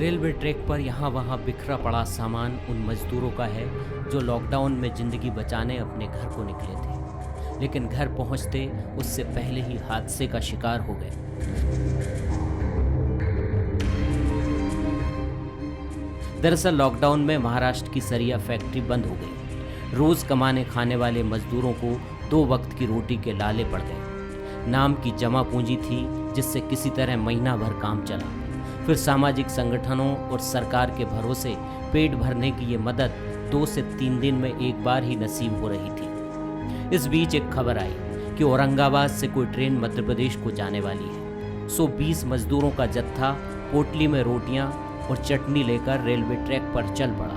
Railway track पर यहाँ वहाँ बिखरा पड़ा सामान उन मजदूरों का है जो लॉकडाउन में जिंदगी बचाने अपने घर को निकले थे, लेकिन घर पहुँचते उससे पहले ही हादसे का शिकार हो गए। दरअसल लॉकडाउन में महाराष्ट्र की सरिया फैक्ट्री बंद हो गई। रोज कमाने खाने वाले मजदूरों को 2 वक्त की रोटी के लाले पड़ गए। नाम की जमा पूंजी थी जिससे किसी तरह महीना भर काम चला। फिर सामाजिक संगठनों और सरकार के भरोसे पेट भरने की ये मदद 2 से 3 दिन में एक बार ही नसीब हो रही थी। इस बीच एक खबर आई कि औरंगाबाद से कोई ट्रेन मध्य प्रदेश को जाने वाली है। 120 मजदूरों का जत्था पोटली में रोटियां और चटनी लेकर रेलवे ट्रैक पर चल पड़ा।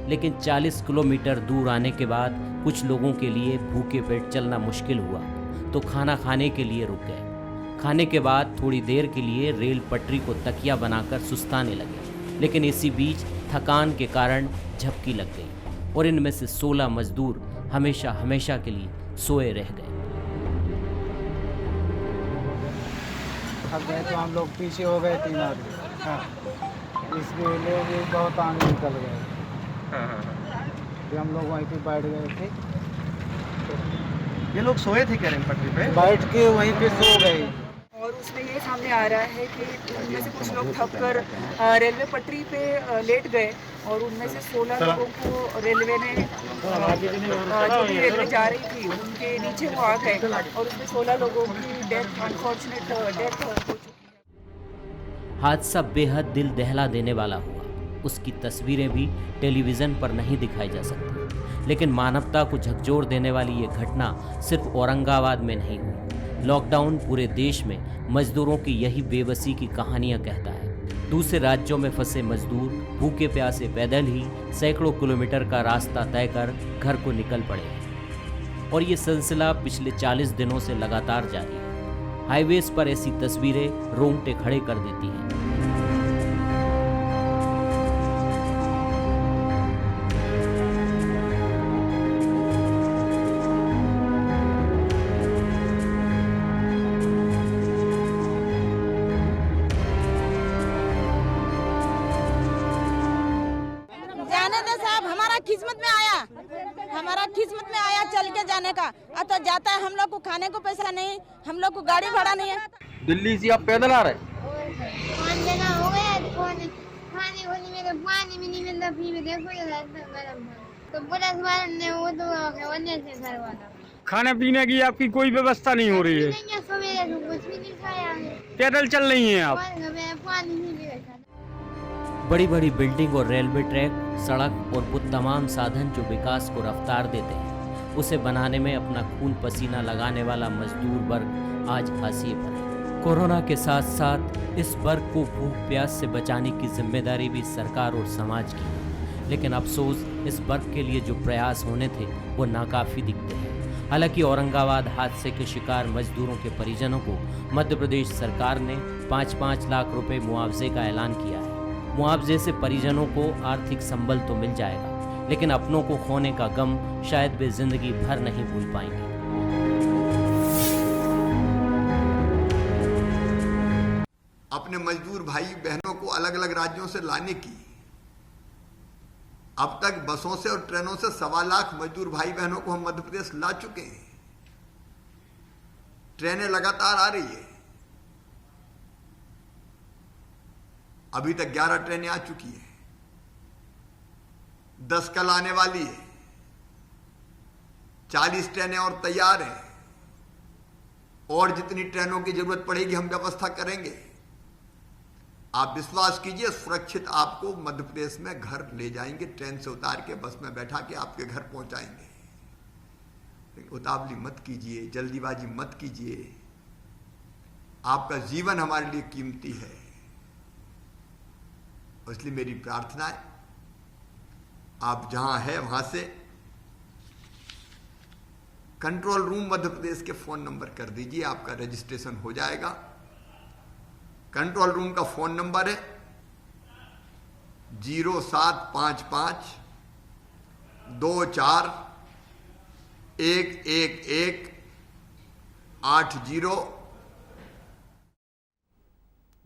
लेकिन 40 किलोमीटर दूर आने के बाद कुछ लोगों के लिए भूखे पेट चलना मुश्किल हुआ तो खाना खाने के लिए रुक गए। खाने के बाद थोड़ी देर के लिए रेल पटरी को तकिया बनाकर सुस्ताने लगे, लेकिन इसी बीच थकान के कारण झपकी लग गई और इनमें से 16 मजदूर हमेशा हमेशा के लिए सोए रह गए। थक गए तो हम लोग पीछे हो गए 3 आदमी। हाँ, इसके लिए भी बहुत आगे निकल गए। फिर हम लोग वहीं पे बैठ गए थे। ये लोग सोए थे क्या रेल पटरी पे? बैठ के वहीं पे सो गए। और उसमें ये सामने आ रहा है कि उनमें से कुछ लोग थक कर रेलवे पटरी पे लेट गए और उनमें से 16 लोगों को रेलवे ने जो भी रेलवे जा रही थी उनके नीचे वो आ गए और उसमें 16 लोगों की डेथ अनफॉर्चुनेट डेथ हो चुकी है। हादसा बेहद दिल दहला देने वाला हुआ। उसकी तस्वीरें भी टेलीविज़न पर नहीं दिखाई जा सकती, लेकिन मानवता को झकझोर देने वाली ये घटना सिर्फ औरंगाबाद में नहीं हुई। लॉकडाउन पूरे देश में मजदूरों की यही बेबसी की कहानियां कहता है। दूसरे राज्यों में फंसे मजदूर भूखे प्यासे पैदल ही सैकड़ों किलोमीटर का रास्ता तय कर घर को निकल पड़े हैं और ये सिलसिला पिछले 40 दिनों से लगातार जारी है। हाईवेज पर ऐसी तस्वीरें रोंगटे खड़े कर देती हैं। हमारा किस्मत में आया चल के जाने का। तो जाता है, हम लोग को खाने को पैसा नहीं, हम लोग को गाड़ी भाड़ा नहीं है। दिल्ली से आप पैदल आ रहे? हो गया खाने होने में तो पानी भी नहीं मिलता। फिर देखो ये तो पुलिस वाले ने वो तो वजह से करवाना। खाने पीने की आपकी कोई व्यवस्था नहीं हो रही है? सवेरे तो कुछ भी नहीं खाया है। पैदल चल रही हैं आप? पानी नहीं मिला। बड़ी बड़ी बिल्डिंग और रेलवे ट्रैक, सड़क और वो तमाम साधन जो विकास को रफ्तार देते हैं, उसे बनाने में अपना खून पसीना लगाने वाला मजदूर वर्ग आज हाशिए पर है। कोरोना के साथ साथ इस वर्ग को भूख प्यास से बचाने की जिम्मेदारी भी सरकार और समाज की है, लेकिन अफसोस इस वर्ग के लिए जो प्रयास होने थे वो नाकाफी दिखते हैं। हालांकि औरंगाबाद हादसे के शिकार मजदूरों के परिजनों को मध्य प्रदेश सरकार ने 5-5 लाख रुपए मुआवजे का ऐलान किया है। मुआवजे से परिजनों को आर्थिक संबल तो मिल जाएगा, लेकिन अपनों को खोने का गम शायद वे जिंदगी भर नहीं भूल पाएंगे। अपने मजदूर भाई बहनों को अलग अलग राज्यों से लाने की अब तक बसों से और ट्रेनों से 1.25 लाख मजदूर भाई बहनों को हम मध्य प्रदेश ला चुके हैं। ट्रेनें लगातार आ रही है। अभी तक 11 ट्रेनें आ चुकी हैं, 10 कल आने वाली है, 40 ट्रेनें और तैयार हैं और जितनी ट्रेनों की जरूरत पड़ेगी हम व्यवस्था करेंगे। आप विश्वास कीजिए, सुरक्षित आपको मध्य प्रदेश में घर ले जाएंगे, ट्रेन से उतार के बस में बैठा के आपके घर पहुंचाएंगे। लेकिन उतावली मत कीजिए, जल्दीबाजी मत कीजिए। आपका जीवन हमारे लिए कीमती है, इसलिए मेरी प्रार्थना है आप जहां हैं वहां से कंट्रोल रूम मध्य प्रदेश के फोन नंबर कर दीजिए, आपका रजिस्ट्रेशन हो जाएगा। कंट्रोल रूम का फोन नंबर है 0755 24 111 80।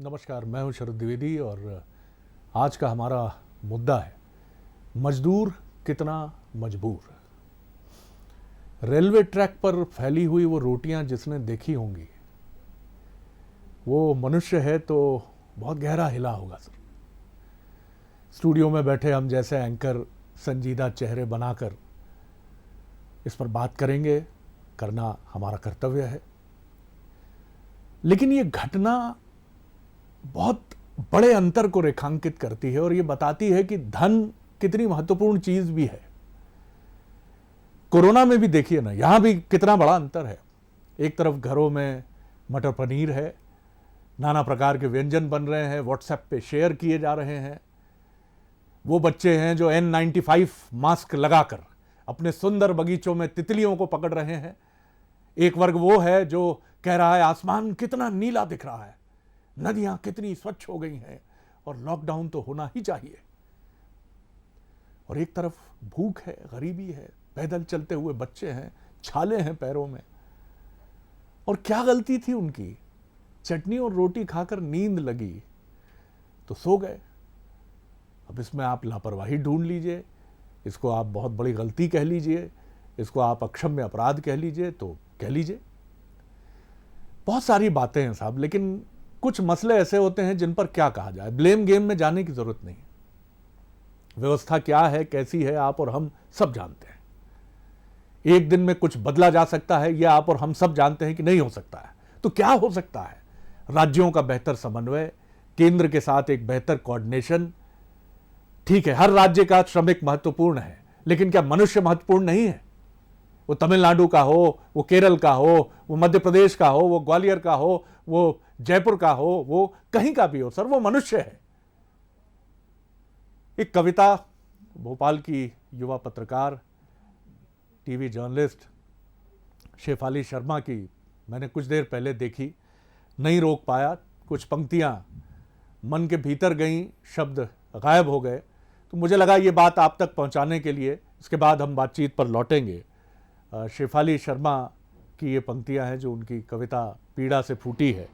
नमस्कार, मैं हूं शरद द्विवेदी और आज का हमारा मुद्दा है मजदूर कितना मजबूर। रेलवे ट्रैक पर फैली हुई वो रोटियां जिसने देखी होंगी वो मनुष्य है तो बहुत गहरा हिला होगा सर। स्टूडियो में बैठे हम जैसे एंकर संजीदा चेहरे बनाकर इस पर बात करेंगे, करना हमारा कर्तव्य है। लेकिन ये घटना बहुत बड़े अंतर को रेखांकित करती है और ये बताती है कि धन कितनी महत्वपूर्ण चीज भी है। कोरोना में भी देखिए ना, यहां भी कितना बड़ा अंतर है। एक तरफ घरों में मटर पनीर है, नाना प्रकार के व्यंजन बन रहे हैं, व्हाट्सएप पे शेयर किए जा रहे हैं। वो बच्चे हैं जो N95 मास्क लगाकर अपने सुंदर बगीचों में तितलियों को पकड़ रहे हैं। एक वर्ग वो है जो कह रहा है आसमान कितना नीला दिख रहा है, नदियां कितनी स्वच्छ हो गई हैं और लॉकडाउन तो होना ही चाहिए। और एक तरफ भूख है, गरीबी है, पैदल चलते हुए बच्चे हैं, छाले हैं पैरों में। और क्या गलती थी उनकी? चटनी और रोटी खाकर नींद लगी तो सो गए। अब इसमें आप लापरवाही ढूंढ लीजिए, इसको आप बहुत बड़ी गलती कह लीजिए, इसको आप अक्षम्य अपराध कह लीजिए तो कह लीजिए। बहुत सारी बातें हैं साहब, लेकिन कुछ मसले ऐसे होते हैं जिन पर क्या कहा जाए। ब्लेम गेम में जाने की जरूरत नहीं। व्यवस्था क्या है, कैसी है, आप और हम सब जानते हैं। एक दिन में कुछ बदला जा सकता है, यह आप और हम सब जानते हैं कि नहीं हो सकता है। तो क्या हो सकता है? राज्यों का बेहतर समन्वय, केंद्र के साथ एक बेहतर कोऑर्डिनेशन। ठीक है, हर राज्य का श्रमिक महत्वपूर्ण है, लेकिन क्या मनुष्य महत्वपूर्ण नहीं है? वो तमिलनाडु का हो, वो केरल का हो, वो मध्य प्रदेश का हो, वो ग्वालियर का हो, वो जयपुर का हो, वो कहीं का भी हो सर, वो मनुष्य है। एक कविता भोपाल की युवा पत्रकार, टीवी जर्नलिस्ट शेफाली शर्मा की मैंने कुछ देर पहले देखी, नहीं रोक पाया। कुछ पंक्तियां मन के भीतर गईं, शब्द गायब हो गए। तो मुझे लगा ये बात आप तक पहुंचाने के लिए, इसके बाद हम बातचीत पर लौटेंगे। शेफाली शर्मा की ये पंक्तियां हैं जो उनकी कविता पीड़ा से फूटी है।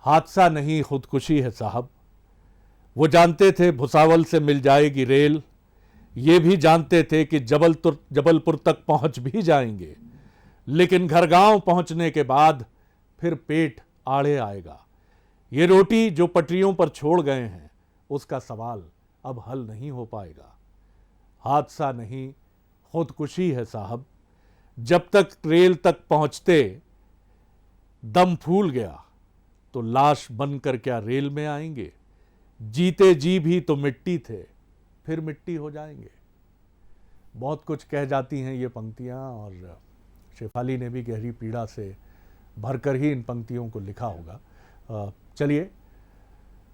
हादसा नहीं खुदकुशी है साहब, वो जानते थे भुसावल से मिल जाएगी रेल, ये भी जानते थे कि जबलपुर तक पहुंच भी जाएंगे, लेकिन घर गांव पहुंचने के बाद फिर पेट आड़े आएगा। ये रोटी जो पटरियों पर छोड़ गए हैं उसका सवाल अब हल नहीं हो पाएगा। हादसा नहीं खुदकुशी है साहब, जब तक रेल तक पहुंचते दम फूल गया तो लाश बनकर क्या रेल में आएंगे। जीते जी भी तो मिट्टी थे, फिर मिट्टी हो जाएंगे। बहुत कुछ कह जाती हैं ये पंक्तियां और शेफाली ने भी गहरी पीड़ा से भरकर ही इन पंक्तियों को लिखा होगा। चलिए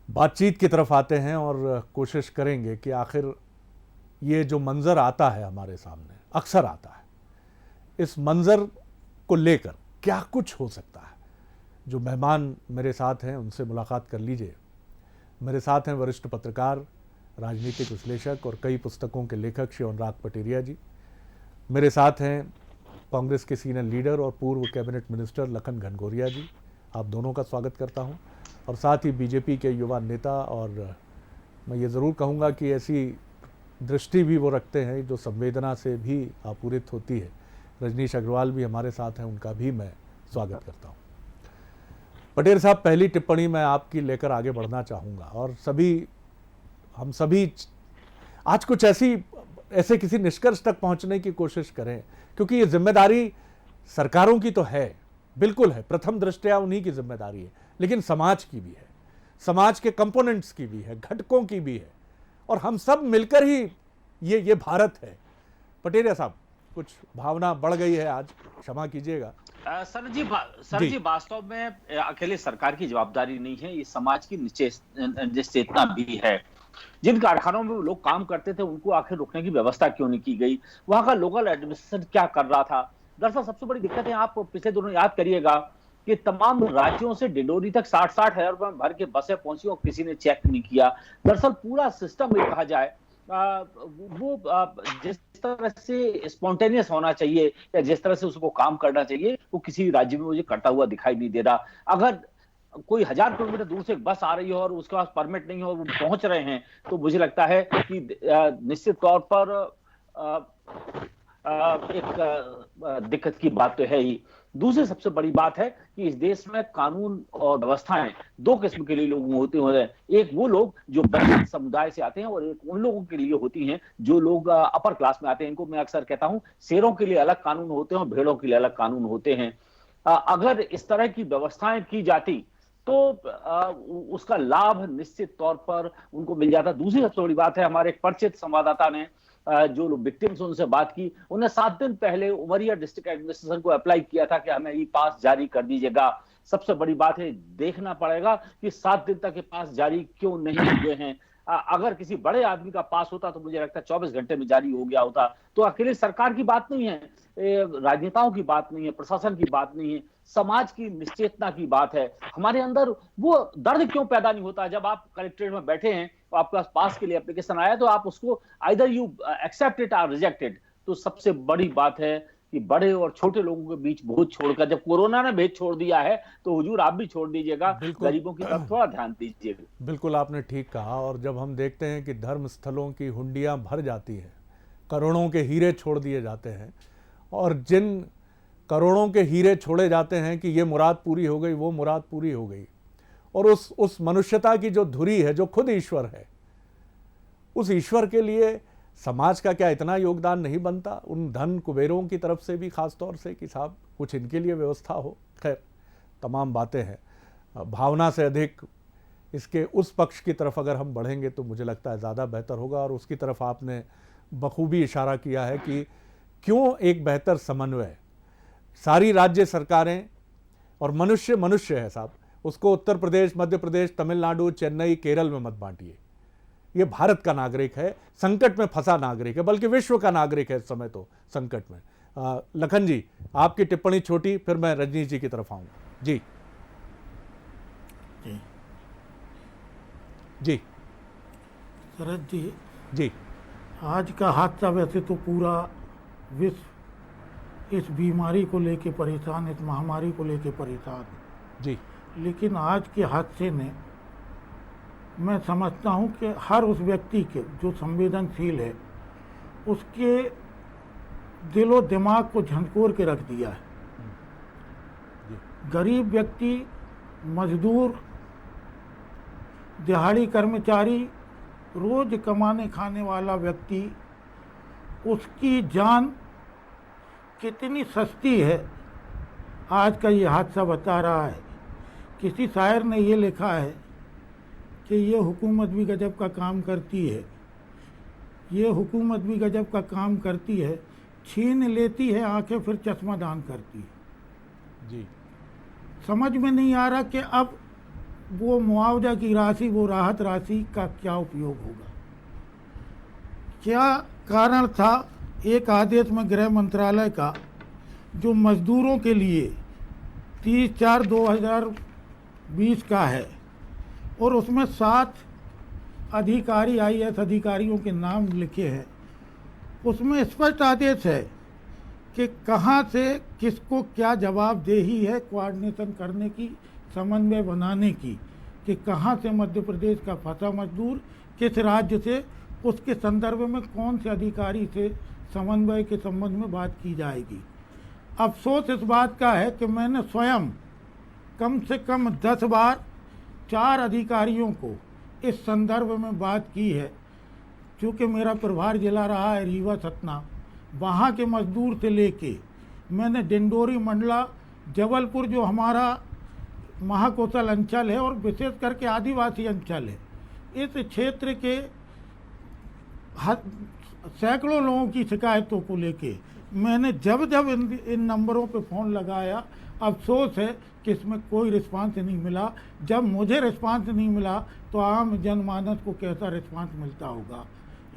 बातचीत की तरफ आते हैं और कोशिश करेंगे कि आखिर ये जो मंजर आता है हमारे सामने, अक्सर आता है, इस मंजर को लेकर क्या कुछ हो सकता है। जो मेहमान मेरे साथ हैं उनसे मुलाकात कर लीजिए। मेरे साथ हैं वरिष्ठ पत्रकार, राजनीतिक विश्लेषक और कई पुस्तकों के लेखक श्री अनुराग पटेरिया जी। मेरे साथ हैं कांग्रेस के सीनियर लीडर और पूर्व कैबिनेट मिनिस्टर लखन घनघोरिया जी। आप दोनों का स्वागत करता हूं। और साथ ही बीजेपी के युवा नेता, और मैं ये ज़रूर कहूँगा कि ऐसी दृष्टि भी वो रखते हैं जो संवेदना से भी आपूरित होती है, रजनीश अग्रवाल भी हमारे साथ हैं, उनका भी मैं स्वागत करता हूँ। पटेल साहब, पहली टिप्पणी मैं आपकी लेकर आगे बढ़ना चाहूँगा और हम सभी आज कुछ ऐसे किसी निष्कर्ष तक पहुँचने की कोशिश करें, क्योंकि ये जिम्मेदारी सरकारों की तो है, बिल्कुल है, प्रथम दृष्टया उन्हीं की जिम्मेदारी है, लेकिन समाज की भी है, समाज के कंपोनेंट्स की भी है, घटकों की भी है, और हम सब मिलकर ही ये भारत है। पटेरिया साहब, कुछ भावना बढ़ गई है आज, क्षमा कीजिएगा। सर जी वास्तव में अकेले सरकार की जवाबदारी नहीं है, ये समाज की निश्चेतना भी है। जिन कारखानों में लोग काम करते थे उनको आखिर रुकने की व्यवस्था क्यों नहीं की गई, वहां का लोकल एडमिनिस्ट्रेशन क्या कर रहा था। दरअसल सबसे बड़ी दिक्कत है, आप पिछले दिनों याद करिएगा कि तमाम राज्यों से डिंडोरी तक 60-60 हजार रुपए भर के बसें पहुंची और किसी ने चेक नहीं किया। दरअसल पूरा सिस्टम ये कहा जाए वो जिस तरह से स्पॉन्टेनियस होना चाहिए या जिस तरह से उसको काम करना चाहिए वो किसी राज्य में मुझे करता हुआ दिखाई नहीं दे रहा। अगर कोई 1000 किलोमीटर दूर से एक बस आ रही है और उसके पास परमिट नहीं है और वो पहुंच रहे हैं, तो मुझे लगता है कि निश्चित तौर पर एक दिक्कत की बात तो है ही। दूसरी सबसे बड़ी बात है कि इस देश में कानून और व्यवस्थाएं दो किस्म के लिए लोग होते हैं। एक वो लोग जो दलित समुदाय से आते हैं और एक उन लोगों के लिए होती हैं जो लोग अपर क्लास में आते हैं। इनको मैं अक्सर कहता हूं शेरों के लिए अलग कानून होते हैं और भेड़ों के लिए अलग कानून होते हैं। अगर इस तरह की व्यवस्थाएं की जाती तो उसका लाभ निश्चित तौर पर उनको मिल जाता। दूसरी सबसे बड़ी बात है, हमारे एक परिचित संवाददाता ने जो लोग विक्टिम्स उनसे बात की, उन्हें 7 दिन पहले उमरिया डिस्ट्रिक्ट एडमिनिस्ट्रेशन को अप्लाई किया था कि हमें ई पास जारी कर दीजिएगा। सबसे बड़ी बात है, देखना पड़ेगा कि 7 दिन तक ये पास जारी क्यों नहीं हुए हैं। अगर किसी बड़े आदमी का पास होता तो मुझे लगता है 24 घंटे में जारी हो गया होता। तो अकेले सरकार की बात नहीं है, राजनेताओं की बात नहीं है, प्रशासन की बात नहीं है, समाज की निश्चेतना की बात है। हमारे अंदर वो दर्द क्यों पैदा नहीं होता? जब आप कलेक्ट्रेट में बैठे हैं तो आपके पास के लिए एप्लीकेशन आया तो आप उसको आइदर यू एक्सेप्ट इट और रिजेक्ट इट। तो सबसे बड़ी बात है कि बड़े और छोटे लोगों के बीच भेद छोड़कर, जब कोरोना ने भेद छोड़ दिया है तो हुजूर आप भी छोड़ दीजिएगा, गरीबों की तरफ थोड़ा ध्यान दीजिएगा। बिल्कुल आपने ठीक कहा। और जब हम देखते हैं कि धर्म स्थलों की हुंडियां भर जाती हैं, करोड़ों के हीरे छोड़ दिए जाते हैं, और जिन करोड़ों के हीरे छोड़े जाते हैं कि ये मुराद पूरी हो गई, वो मुराद पूरी हो गई, और उस मनुष्यता की जो धुरी है, जो खुद ईश्वर है, उस ईश्वर के लिए समाज का क्या इतना योगदान नहीं बनता? उन धन कुबेरों की तरफ से भी खास तौर से कि साहब कुछ इनके लिए व्यवस्था हो। खैर, तमाम बातें हैं। भावना से अधिक इसके उस पक्ष की तरफ अगर हम बढ़ेंगे तो मुझे लगता है ज़्यादा बेहतर होगा। और उसकी तरफ आपने बखूबी इशारा किया है कि क्यों एक बेहतर समन्वय, सारी राज्य सरकारें और मनुष्य है साहब, उसको उत्तर प्रदेश, मध्य प्रदेश, तमिलनाडु, चेन्नई, केरल में मत बांटिए। ये भारत का नागरिक है, संकट में फंसा नागरिक है, बल्कि विश्व का नागरिक है इस समय तो संकट में। लखन जी, आपकी टिप्पणी छोटी, फिर मैं रजनीश जी की तरफ आऊंगा। जी जी जी शरद जी, जी आज का हादसा वैसे तो पूरा विश्व इस बीमारी को लेके परेशान, इस महामारी को लेके परेशान जी, लेकिन आज के हादसे ने, मैं समझता हूं कि हर उस व्यक्ति के जो संवेदनशील है उसके दिलो दिमाग को झंझोर के रख दिया है। गरीब व्यक्ति, मजदूर, दिहाड़ी कर्मचारी, रोज कमाने खाने वाला व्यक्ति, उसकी जान कितनी सस्ती है आज का ये हादसा बता रहा है। किसी शायर ने ये लिखा है कि ये हुकूमत भी गजब का काम करती है, ये हुकूमत भी गजब का काम करती है, छीन लेती है आंखें फिर चश्मा दान करती है। जी, समझ में नहीं आ रहा कि अब वो मुआवजा की राशि, वो राहत राशि का क्या उपयोग होगा। क्या कारण था एक आदेश में गृह मंत्रालय का जो मजदूरों के लिए 30/4/2020 का है, और उसमें 7 अधिकारी, IAS अधिकारियों के नाम लिखे हैं। उसमें स्पष्ट आदेश है कि कहाँ से किसको क्या जवाबदेही है कोऑर्डिनेशन करने की, समन्वय बनाने की, कि कहाँ से मध्य प्रदेश का फंसा मजदूर किस राज्य से, उसके संदर्भ में कौन से अधिकारी से समन्वय के संबंध में बात की जाएगी। अफसोस इस बात का है कि मैंने स्वयं कम से कम 10 बार 4 अधिकारियों को इस संदर्भ में बात की है। क्योंकि मेरा प्रभार जिला रहा है रीवा सतना, वहाँ के मजदूर से लेके मैंने डिंडोरी, मंडला, जबलपुर जो हमारा महाकोशल अंचल है और विशेष करके आदिवासी अंचल है, इस क्षेत्र के सैकड़ों लोगों की शिकायतों को लेके मैंने जब इन नंबरों पे फ़ोन लगाया, अफसोस है कि इसमें कोई रिस्पांस नहीं मिला। जब मुझे रिस्पांस नहीं मिला तो आम जनमानस को कैसा रिस्पांस मिलता होगा।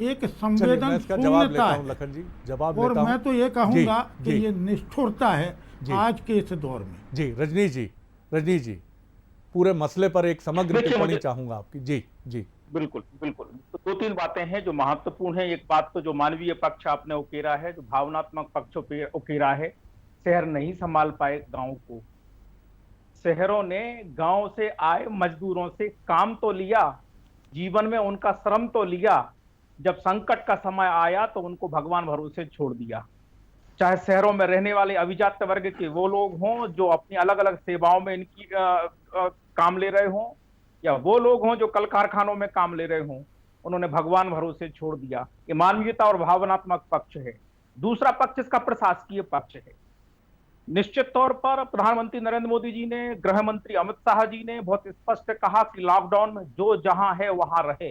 एक संवेदनशीलता है। लखन जी, जवाब और मैं तो ये कहूँगा कि जी, ये निष्ठुरता है आज के इस दौर में। जी रजनीश जी, पूरे मसले पर एक समग्र टिप्पणी चाहूंगा आपकी। जी जी बिल्कुल बिल्कुल। तो 2-3 बातें हैं जो महत्वपूर्ण है। एक बात तो जो मानवीय पक्ष आपने उकेरा है, जो भावनात्मक पक्ष उकेरा है, शहर नहीं संभाल पाए गांव को, शहरों ने गांव से आए मजदूरों से काम तो लिया, जीवन में उनका श्रम तो लिया, जब संकट का समय आया तो उनको भगवान भरोसे छोड़ दिया। चाहे शहरों में रहने वाले अभिजात वर्ग के वो लोग हों जो अपनी अलग अलग सेवाओं में इनकी काम ले रहे हों, या वो लोग हों जो कल कारखानों में काम ले रहे हों, उन्होंने भगवान भरोसे छोड़ दिया। ये मानवीयता और भावनात्मक पक्ष है। दूसरा पक्ष इसका प्रशासकीय पक्ष है। निश्चित तौर पर प्रधानमंत्री नरेंद्र मोदी जी ने, गृह मंत्री अमित शाह जी ने बहुत स्पष्ट कहा कि लॉकडाउन में जो जहां है वहां रहे,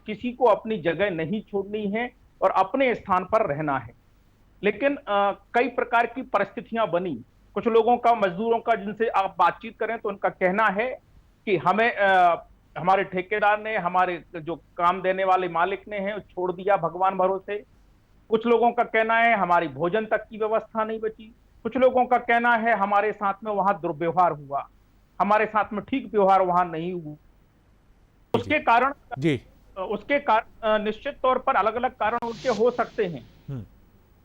किसी को अपनी जगह नहीं छोड़नी है और अपने स्थान पर रहना है। लेकिन कई प्रकार की परिस्थितियां बनी। कुछ लोगों का, मजदूरों का, जिनसे आप बातचीत करें तो उनका कहना है कि हमें हमारे ठेकेदार ने, हमारे जो काम देने वाले मालिक ने है छोड़ दिया भगवान भरोसे। कुछ लोगों का कहना है हमारी भोजन तक की व्यवस्था नहीं बची। कुछ लोगों का कहना है हमारे साथ में वहां दुर्व्यवहार हुआ, हमारे साथ में ठीक व्यवहार वहां नहीं हुआ। उसके कारण निश्चित तौर पर अलग अलग कारण उनके हो सकते हैं।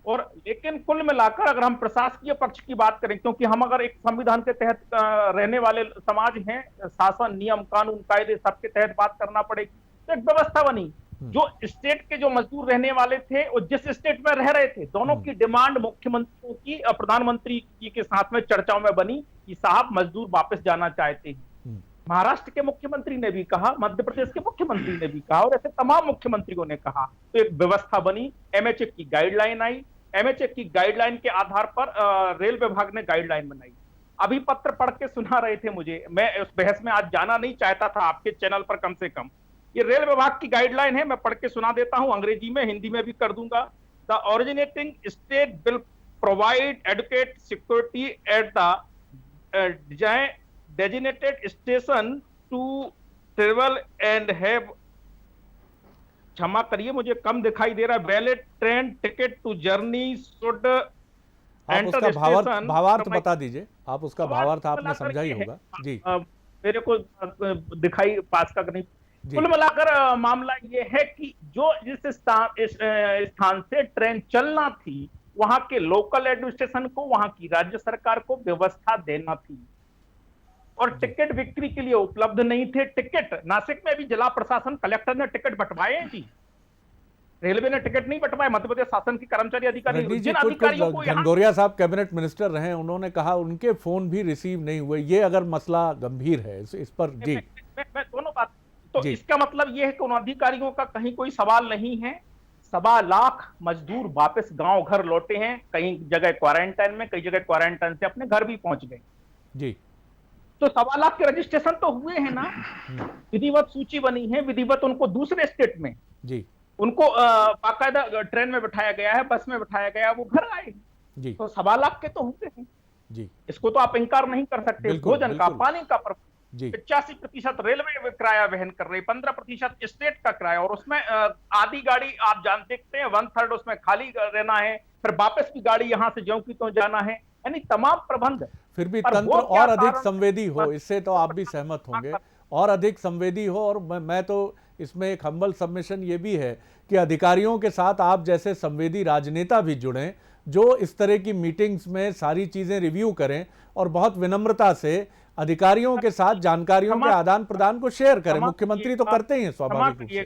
और लेकिन कुल मिलाकर अगर हम प्रशासकीय पक्ष की बात करें, क्योंकि हम अगर एक संविधान के तहत रहने वाले समाज हैं, शासन, नियम, कानून, कायदे सबके तहत बात करना पड़ेगी, तो एक व्यवस्था बनी। जो स्टेट के जो मजदूर रहने वाले थे और जिस स्टेट में रह रहे थे, दोनों की डिमांड मुख्यमंत्रियों की, प्रधानमंत्री जी के साथ में चर्चाओं में बनी कि साहब मजदूर वापस जाना चाहते हैं। महाराष्ट्र के मुख्यमंत्री ने भी कहा, मध्य प्रदेश के मुख्यमंत्री ने भी कहा, और ऐसे तमाम मुख्यमंत्रियों ने कहा। तो एक व्यवस्था बनी, एमएचए की गाइडलाइन आई। एमएचए की गाइडलाइन के आधार पर रेल विभाग ने गाइडलाइन बनाई। अभी पत्र पढ़ के सुना रहे थे मुझे, मैं उस बहस में आज जाना नहीं चाहता था आपके चैनल पर, कम से कम ये रेल विभाग की गाइडलाइन है, मैं पढ़ के सुना देता हूं, अंग्रेजी में, हिंदी में भी कर दूंगा। The originating state will provide adequate security at the designated station to travel and have, क्षमा करिए मुझे कम दिखाई दे रहा है, valid train ticket to journey should enter station. भावार्थ बता दीजिए आप, उसका भावार्थ आपने समझा ही होगा जी। मेरे को दिखाई पास का नहीं। कुल मिलाकर मामला ये है कि जो जिस स्थान से ट्रेन चलना थी, वहां के लोकल एडमिनिस्ट्रेशन को, वहां की राज्य सरकार को व्यवस्था देना थी, और टिकट बिक्री के लिए उपलब्ध नहीं थे। टिकट नासिक में भी जिला प्रशासन, कलेक्टर ने टिकट बंटवाए हैं जी, रेलवे ने टिकट नहीं बंटवाए। मध्य प्रदेश शासन की कर्मचारी अधिकारी, जिन अधिकारियों को घनघोरिया साहब कैबिनेट मिनिस्टर रहे, उन्होंने कहा उनके फोन भी रिसीव नहीं हुए। ये अगर मसला गंभीर है इस पर जी, मैं दोनों बात, तो इसका मतलब यह है कि उन अधिकारियों का कहीं कोई सवाल नहीं है। 1.25 लाख मजदूर वापस गांव घर लौटे हैं, कई जगह क्वारंटाइन में, कई जगह क्वारंटाइन से अपने घर भी पहुंच गए जी। तो 1.25 लाख के रजिस्ट्रेशन तो हुए हैं ना, विधिवत सूची बनी है, विधिवत उनको दूसरे स्टेट में जी, उनको बाकायदा ट्रेन में बिठाया गया है, बस में बिठाया गया, वो घर आए जी। तो 1.25 लाख के तो हुए हैं जी, इसको तो आप इंकार नहीं कर सकते। भोजन का, पानी का, 85% रेलवे किराया वहन कर रही, 15% स्टेट का किराया, और उसमें आधी गाड़ी आप देखते हैं 1/3 उसमें खाली रहना है, फिर वापस की गाड़ी यहां से ज्यों की त्यों जाना है, यानी तमाम प्रबंध। फिर भी तंत्र और अधिक संवेदी हो, इससे तो आप भी सहमत होंगे, और अधिक संवेदी हो। और मैं तो इसमें एक हम्बल सबमिशन ये भी है कि अधिकारियों के साथ आप जैसे संवेदी राजनेता भी जुड़ें, जो इस तरह की मीटिंग्स में सारी चीजें रिव्यू करें और बहुत विनम्रता से अधिकारियों के साथ जानकारियों के आदान प्रदान को शेयर करें। मुख्यमंत्री तो करते ही हैं स्वाभाविक रूप से।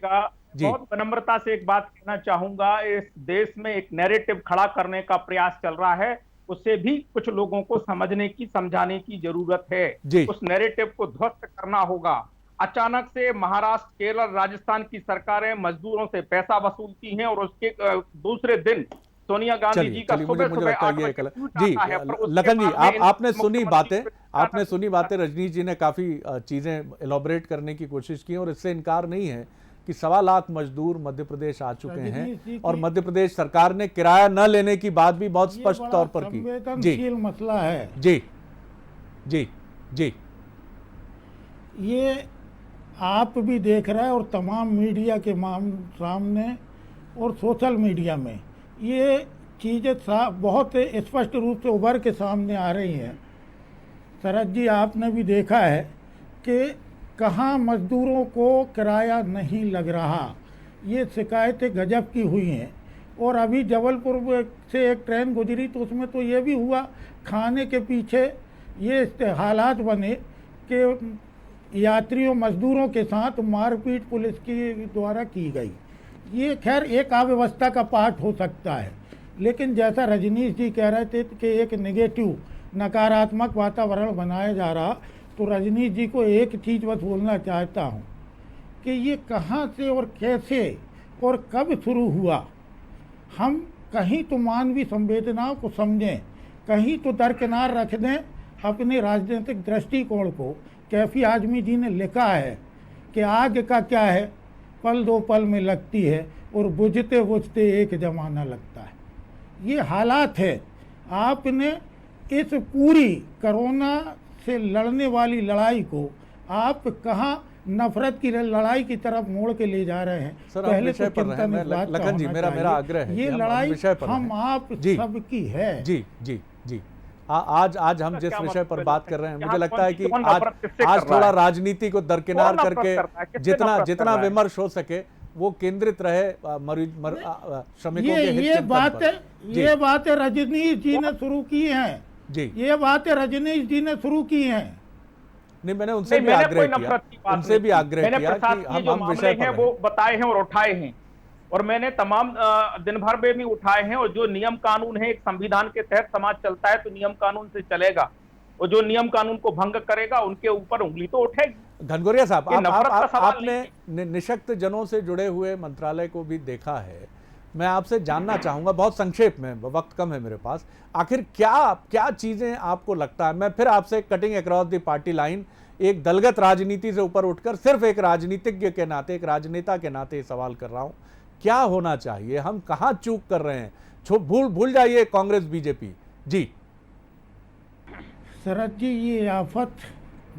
बहुत विनम्रता से एक बात कहना चाहूंगा, इस देश में एक नैरेटिव खड़ा करने का प्रयास चल रहा है, उसे भी कुछ लोगों को समझने की, समझाने की जरूरत है। उस नैरेटिव को ध्वस्त करना होगा। अचानक से महाराष्ट्र, केरल, राजस्थान की सरकारें मजदूरों से पैसा वसूलती हैं, और उसके दूसरे दिन सोनिया गांधी जी का सुबह जी। लखन जी, आपने सुनी बातें, रजनीश जी ने काफी चीजें एलोबरेट करने की कोशिश की, और इससे इनकार नहीं है कि 1.25 लाख मजदूर मध्य प्रदेश आ चुके हैं, और मध्य प्रदेश सरकार ने किराया न लेने की बात भी बहुत स्पष्ट तौर पर की। संवेदनशील मसला है जी जी जी, ये आप भी देख रहे हैं, और तमाम मीडिया के सामने और सोशल मीडिया में ये चीज़ें बहुत स्पष्ट रूप से उभर के सामने आ रही हैं। शरद जी, आपने भी देखा है कि कहाँ मजदूरों को किराया नहीं लग रहा, ये शिकायतें गजब की हुई हैं। और अभी जबलपुर से एक ट्रेन गुजरी, तो उसमें तो ये भी हुआ, खाने के पीछे ये हालात बने कि यात्रियों मजदूरों के साथ मारपीट पुलिस की द्वारा की गई। ये खैर एक अव्यवस्था का पार्ट हो सकता है, लेकिन जैसा रजनीश जी कह रहे थे कि एक नेगेटिव नकारात्मक वातावरण बनाया जा रहा, तो रजनीश जी को एक चीज़ बस बोलना चाहता हूँ कि ये कहाँ से और कैसे और कब शुरू हुआ। हम कहीं तो मानवीय संवेदनाओं को समझें, कहीं तो दरकिनार रख दें अपने राजनीतिक दृष्टिकोण को। कैफी आजमी जी ने लिखा है कि आग का क्या है, पल दो पल में लगती है और बुझते बुझते एक ज़माना लगता है। ये हालात है। आपने इस पूरी कोरोना से लड़ने वाली लड़ाई को आप कहाँ नफरत की लड़ाई की तरफ मोड़ के ले जा रहे हैं। सर, पहले विषय तो पर चिंतन रहें। इस बात का लखन जी, होना मेरा आग्रह है ये कि लड़ाई विषय पर हम रहें। आप जी, सबकी है। जी जी जी आज हम जिस विषय पर बात कर रहे हैं, मुझे लगता है कि आज थोड़ा राजनीति को दरकिनार करके जितना विमर्श हो सके वो केंद्रित रहे श्रमिकों के हित चिंतन पर। ये बातें रजनीश जी ने शुरू की हैं। जी, ये बातें रजनीश जी ने शुरू की हैं। नहीं, मैंने उनसे भी आग्रह किया कि हम विषय पर वो बताए हैं और उठाए हैं, और मैंने तमाम दिन भर में भी उठाए हैं। और जो नियम कानून है, एक संविधान के तहत समाज चलता है तो नियम कानून से चलेगा, और जो नियम कानून को भंग करेगा उनके ऊपर उंगली तो उठेगी। घनघोरिया साहब, आपने निशक्त जनों से जुड़े हुए मंत्रालय को भी देखा है। मैं आपसे जानना चाहूंगा बहुत संक्षेप में, वक्त कम है मेरे पास, आखिर क्या चीजें आपको लगता है, मैं फिर आपसे cutting across the party line एक दलगत राजनीति से ऊपर उठकर सिर्फ एक राजनीतिज्ञ के नाते, एक राजनेता के नाते सवाल कर रहा हूं, क्या होना चाहिए, हम कहां चूक कर रहे हैं? भूल जाइए कांग्रेस बीजेपी। जी शरद जी, ये आफत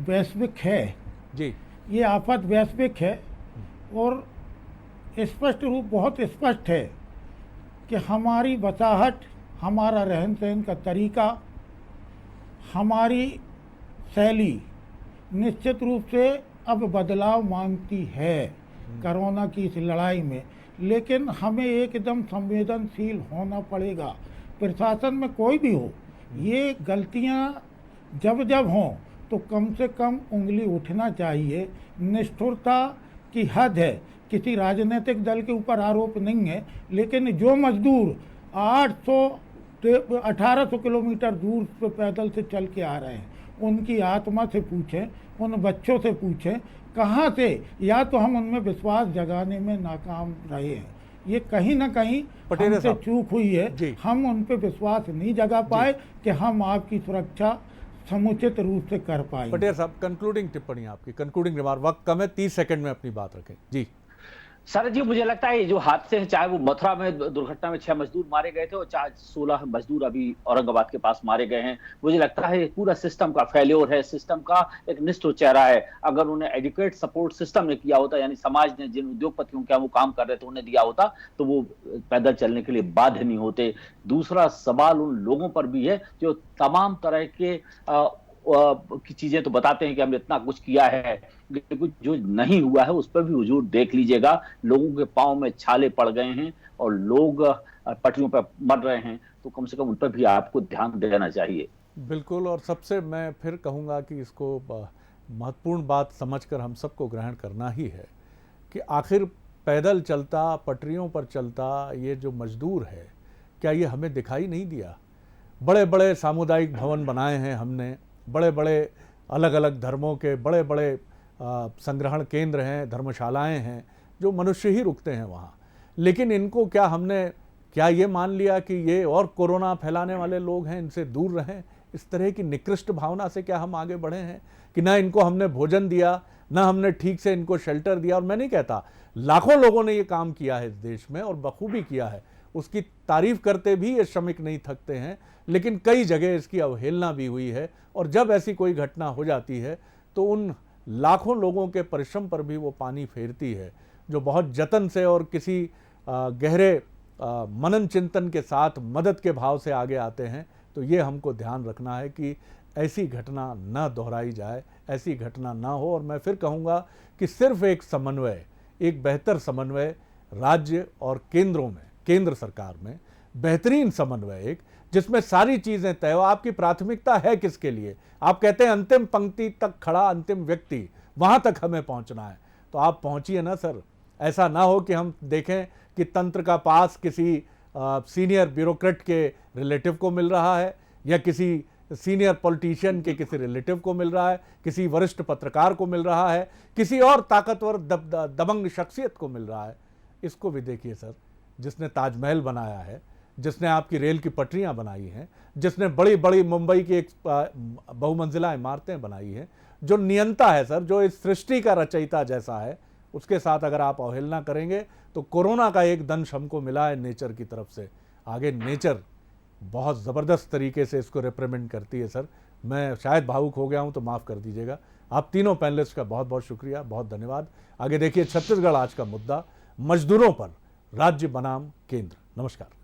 वैश्विक है। जी, ये आफत वैश्विक है और स्पष्ट रूप बहुत स्पष्ट है कि हमारी वसाहट, हमारा रहन सहन का तरीका, हमारी शैली निश्चित रूप से अब बदलाव मांगती है कोरोना की इस लड़ाई में। लेकिन हमें एकदम संवेदनशील होना पड़ेगा। प्रशासन में कोई भी हो, ये गलतियां जब जब हों तो कम से कम उंगली उठना चाहिए। निष्ठुरता की हद है। किसी राजनीतिक दल के ऊपर आरोप नहीं है, लेकिन जो मजदूर 1800 किलोमीटर दूर पे पैदल से चल के आ रहे हैं, उनकी आत्मा से पूछें, उन बच्चों से पूछें कहाँ से, या तो हम उनमें विश्वास जगाने में नाकाम रहे हैं, ये कहीं ना कहीं हमसे चूक हुई है। हम उन पे विश्वास नहीं जगा पाए कि हम आपकी सुरक्षा समुचित रूप से कर पाए। पटेल साहब, कंक्लूडिंग टिप्पणी आपकी, कंक्लूडिंग रिमार्क, वक्त कम है, 30 सेकंड में अपनी बात रखें। जी सर जी, मुझे लगता है ये जो हादसे हैं, चाहे वो मथुरा में दुर्घटना में 6 मजदूर मारे गए थे और चाहे 16 मजदूर अभी औरंगाबाद के पास मारे गए हैं, मुझे लगता है पूरा सिस्टम का फेल्योर है, सिस्टम का एक निष्ठुर चेहरा है। अगर उन्हें एडुकेट सपोर्ट सिस्टम ने किया होता, यानी समाज ने जिन उद्योगपतियों के वो काम कर रहे थे उन्हें दिया होता, तो वो पैदल चलने के लिए बाध्य नहीं होते। दूसरा सवाल उन लोगों पर भी है जो तमाम तरह के की चीजें तो बताते हैं कि हमने इतना कुछ किया है, लेकिन जो नहीं हुआ है उस पर भी हुजूर देख लीजिएगा। लोगों के पांव में छाले पड़ गए हैं और लोग पटरियों पर मर रहे हैं, तो कम से कम उन पर भी आपको ध्यान देना चाहिए। बिल्कुल, और सबसे मैं फिर कहूँगा कि इसको महत्वपूर्ण बात समझकर हम सबको ग्रहण करना ही है कि आखिर पैदल चलता, पटरियों पर चलता ये जो मजदूर है, क्या ये हमें दिखाई नहीं दिया? बड़े बड़े सामुदायिक भवन बनाए हैं हमने, बड़े बड़े अलग अलग धर्मों के बड़े बड़े संग्रहण केंद्र हैं, धर्मशालाएं हैं, जो मनुष्य ही रुकते हैं वहाँ। लेकिन इनको क्या ये मान लिया कि ये और कोरोना फैलाने वाले लोग हैं, इनसे दूर रहें? इस तरह की निकृष्ट भावना से क्या हम आगे बढ़े हैं कि ना इनको हमने भोजन दिया, ना हमने ठीक से इनको शेल्टर दिया? और मैं नहीं कहता, लाखों लोगों ने ये काम किया है इस देश में और बखूबी किया है, उसकी तारीफ करते भी ये श्रमिक नहीं थकते हैं, लेकिन कई जगह इसकी अवहेलना भी हुई है। और जब ऐसी कोई घटना हो जाती है तो उन लाखों लोगों के परिश्रम पर भी वो पानी फेरती है, जो बहुत जतन से और किसी गहरे मनन चिंतन के साथ मदद के भाव से आगे आते हैं। तो ये हमको ध्यान रखना है कि ऐसी घटना ना दोहराई जाए, ऐसी घटना ना हो। और मैं फिर कहूँगा कि सिर्फ एक समन्वय, एक बेहतर समन्वय राज्य और केंद्रों में, केंद्र सरकार में बेहतरीन समन्वय, एक जिसमें सारी चीजें तय हो। आपकी प्राथमिकता है किसके लिए? आप कहते हैं अंतिम पंक्ति तक खड़ा अंतिम व्यक्ति, वहां तक हमें पहुंचना है, तो आप पहुंचिए ना सर। ऐसा ना हो कि हम देखें कि तंत्र का पास किसी सीनियर ब्यूरोक्रेट के रिलेटिव को मिल रहा है, या किसी सीनियर पॉलिटिशियन के किसी रिलेटिव को मिल रहा है, किसी वरिष्ठ पत्रकार को मिल रहा है, किसी और ताकतवर दबंग शख्सियत को मिल रहा है। इसको भी देखिए सर, जिसने ताजमहल बनाया है, जिसने आपकी रेल की पटरियां बनाई हैं, जिसने बड़ी बड़ी मुंबई की एक बहुमंजिला इमारतें बनाई हैं, जो नियंता है सर, जो इस सृष्टि का रचयिता जैसा है, उसके साथ अगर आप अवहेलना करेंगे तो कोरोना का एक दंश हमको मिला है नेचर की तरफ से। आगे नेचर बहुत ज़बरदस्त तरीके से इसको रिप्रेजेंट करती है सर। मैं शायद भावुक हो गया हूं तो माफ़ कर दीजिएगा। आप तीनों पैनलिस्ट का बहुत बहुत शुक्रिया, बहुत धन्यवाद। आगे देखिए छत्तीसगढ़ आज का मुद्दा, मजदूरों पर राज्य बनाम केंद्र। नमस्कार।